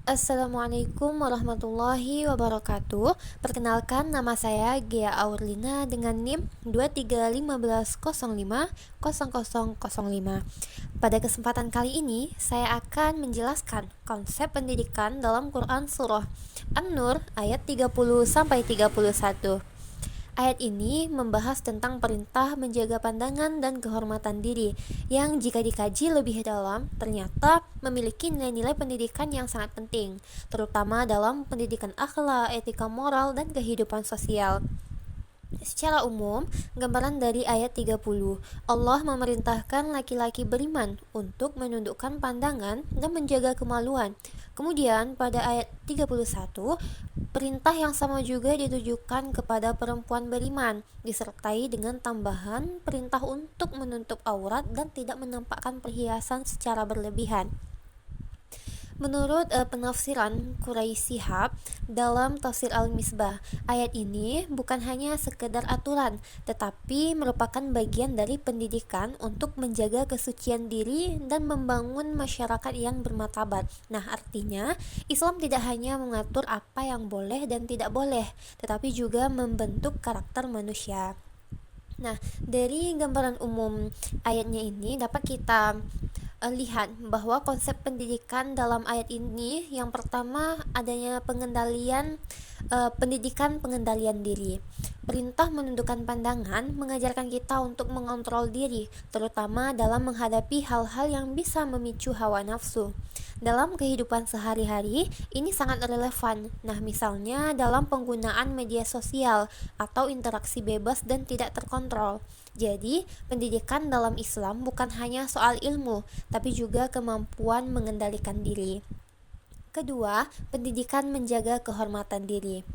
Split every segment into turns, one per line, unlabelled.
Assalamualaikum warahmatullahi wabarakatuh. Perkenalkan, nama saya Gia Aurlina dengan NIM 2315050005. Pada kesempatan kali ini, saya akan menjelaskan konsep pendidikan dalam Quran Surah An-Nur ayat 30 sampai 31. Ayat ini membahas tentang perintah menjaga pandangan dan kehormatan diri, yang jika dikaji lebih dalam, ternyata memiliki nilai-nilai pendidikan yang sangat penting, terutama dalam pendidikan akhlak, etika moral, dan kehidupan sosial. Secara umum, gambaran dari ayat 30, Allah memerintahkan laki-laki beriman untuk menundukkan pandangan dan menjaga kemaluan. Kemudian pada ayat 31, perintah yang sama juga ditujukan kepada perempuan beriman, disertai dengan tambahan perintah untuk menutup aurat dan tidak menampakkan perhiasan secara berlebihan. Menurut penafsiran Quraisy Shihab dalam tafsir Al-Misbah, ayat ini bukan hanya sekedar aturan, tetapi merupakan bagian dari pendidikan untuk menjaga kesucian diri dan membangun masyarakat yang bermartabat. Nah, artinya Islam tidak hanya mengatur apa yang boleh dan tidak boleh, tetapi juga membentuk karakter manusia. Nah, dari gambaran umum ayatnya ini dapat kita lihat bahwa konsep pendidikan dalam ayat ini yang pertama adanya pendidikan pengendalian diri. Perintah menundukkan pandangan mengajarkan kita untuk mengontrol diri, terutama dalam menghadapi hal-hal yang bisa memicu hawa nafsu. Dalam kehidupan sehari-hari, ini sangat relevan. Nah, misalnya dalam penggunaan media sosial atau interaksi bebas dan tidak terkontrol. Jadi, pendidikan dalam Islam bukan hanya soal ilmu, tapi juga kemampuan mengendalikan diri. Kedua, pendidikan menjaga kehormatan diri.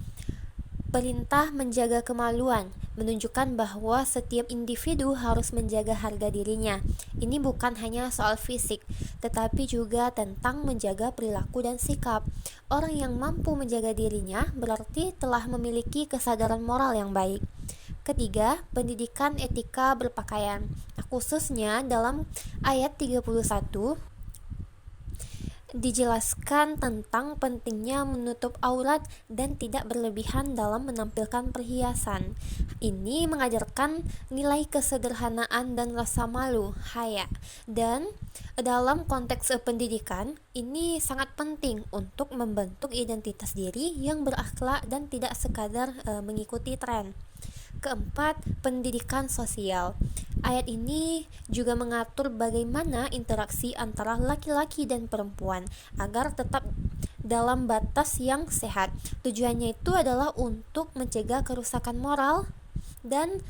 Perintah menjaga kemaluan menunjukkan bahwa setiap individu harus menjaga harga dirinya. Ini bukan hanya soal fisik, tetapi juga tentang menjaga perilaku dan sikap. Orang yang mampu menjaga dirinya berarti telah memiliki kesadaran moral yang baik. Ketiga, pendidikan etika berpakaian. Khususnya dalam ayat 31 dijelaskan tentang pentingnya menutup aurat dan tidak berlebihan dalam menampilkan perhiasan. Ini mengajarkan nilai kesederhanaan dan rasa malu, haya. Dan dalam konteks pendidikan, ini sangat penting untuk membentuk identitas diri yang berakhlak dan tidak sekadar mengikuti tren. Keempat, pendidikan sosial. Ayat ini juga mengatur bagaimana interaksi antara laki-laki dan perempuan agar tetap dalam batas yang sehat. Tujuannya itu adalah untuk mencegah kerusakan moral dan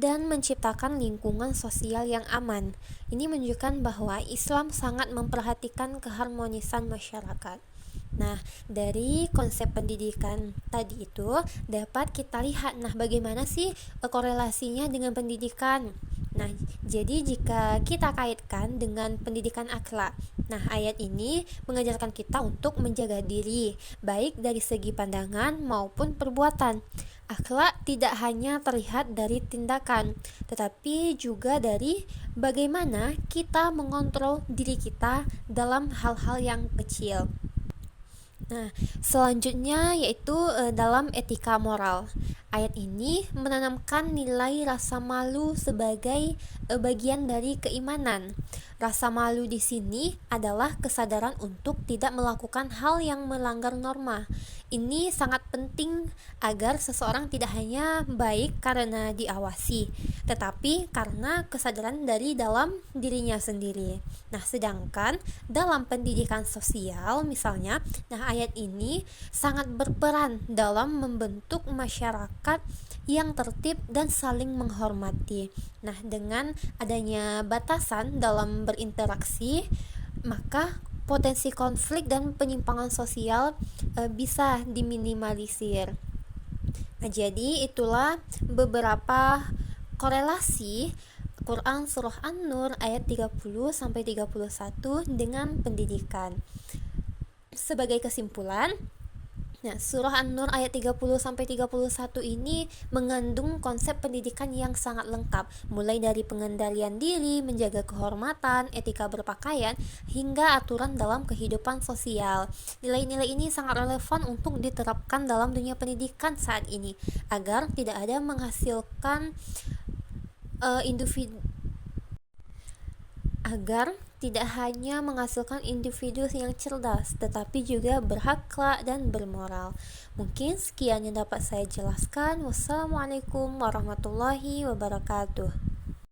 menciptakan lingkungan sosial yang aman. Ini menunjukkan bahwa Islam sangat memperhatikan keharmonisan masyarakat. Nah, dari konsep pendidikan tadi itu dapat kita lihat, bagaimana sih korelasinya dengan pendidikan? Nah, jadi jika kita kaitkan dengan pendidikan akhlak, ayat ini mengajarkan kita untuk menjaga diri, baik dari segi pandangan maupun perbuatan. Akhlak tidak hanya terlihat dari tindakan, tetapi juga dari bagaimana kita mengontrol diri kita dalam hal-hal yang kecil. Selanjutnya yaitu dalam etika moral. Ayat ini menanamkan nilai rasa malu sebagai bagian dari keimanan. Rasa malu di sini adalah kesadaran untuk tidak melakukan hal yang melanggar norma. Ini sangat penting agar seseorang tidak hanya baik karena diawasi, tetapi karena kesadaran dari dalam dirinya sendiri. Sedangkan dalam pendidikan sosial misalnya, ayat ini sangat berperan dalam membentuk masyarakat yang tertib dan saling menghormati. Dengan adanya batasan dalam berinteraksi, maka potensi konflik dan penyimpangan sosial bisa diminimalisir. Jadi itulah beberapa korelasi Quran Surah An-Nur ayat 30 sampai 31 dengan pendidikan. Sebagai kesimpulan, Nah, surah An-Nur ayat 30-31 ini mengandung konsep pendidikan yang sangat lengkap, mulai dari pengendalian diri, menjaga kehormatan, etika berpakaian, hingga aturan dalam kehidupan sosial. Nilai-nilai ini sangat relevan untuk diterapkan dalam dunia pendidikan saat ini, agar tidak ada menghasilkan individu agar tidak hanya menghasilkan individu yang cerdas, tetapi juga berakhlak dan bermoral. Mungkin sekian yang dapat saya jelaskan. Wassalamualaikum warahmatullahi wabarakatuh.